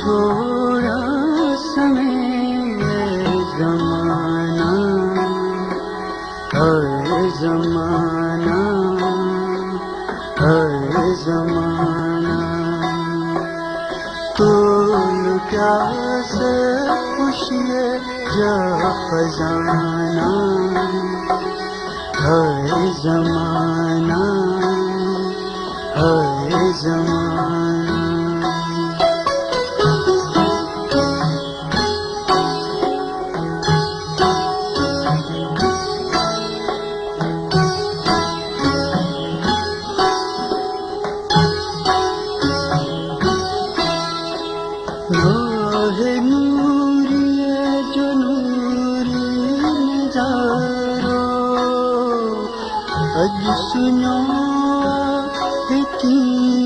छोड़ा समय ज़माना, हर ज़माना, हर ज़माना। तोल क्या से खुशिये जा खजाना, हर ज़माना, हर ज़माना। राहे नूरी जो नूरी नजारो, अज सुनो इतनी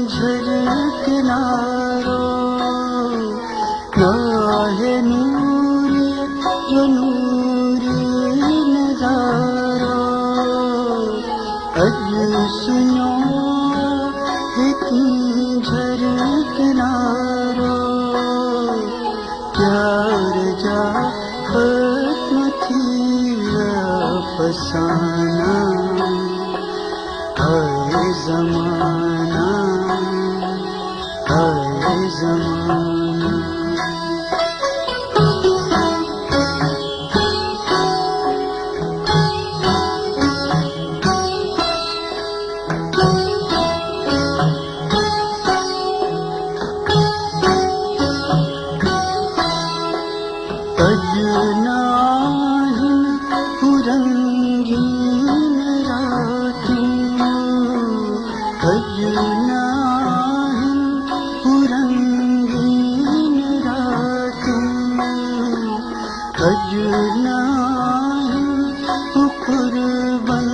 झलक नारो। राहे नूरी जो नूरी नजारो, अज सुनो इतनी झलक नारो। प्यार जा खत्म थी अफसाना, हर ज़माना, हर ज़माना। अजनाहिन रंगीन रातें, अजनाहिन रंगीन रातें, अजनाहिन कुर्बान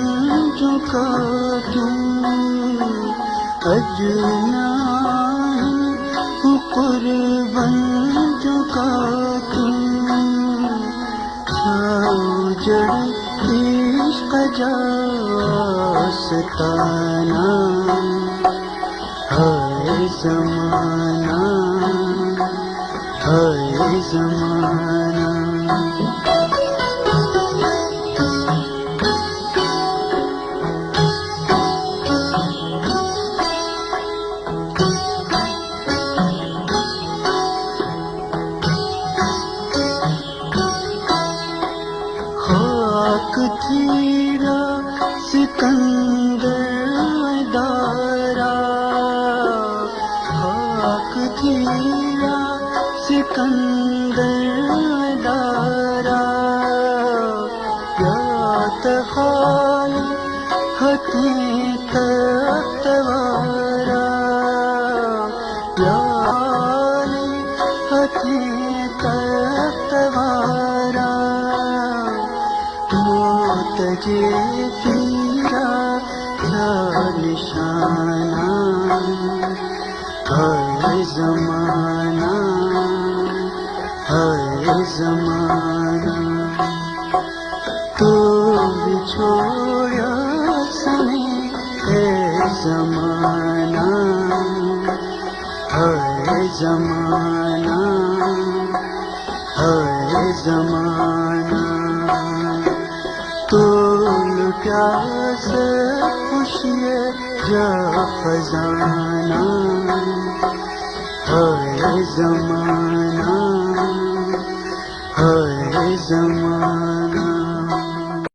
जो काटूं, अजनाहिन कुर्बान जो काटूं। जड़ इश्क जास्ताना, हर ज़माना, हर ज़माना। खाक थीरा सिकंदर दारा, खाक थीरा सिकंदर दारा। याद हाल हते तख्तवारा, याद हते तख्तवारा। मौत जे पीरा क्या निशाना, हर ज़माना, हर ज़माना। तो भी छोड़ा समय ज़माना, हर ज़माना, हर ज़माना। तोल प्यास खुशिये जा खजाना, हर ज़माना, हर ज़माना।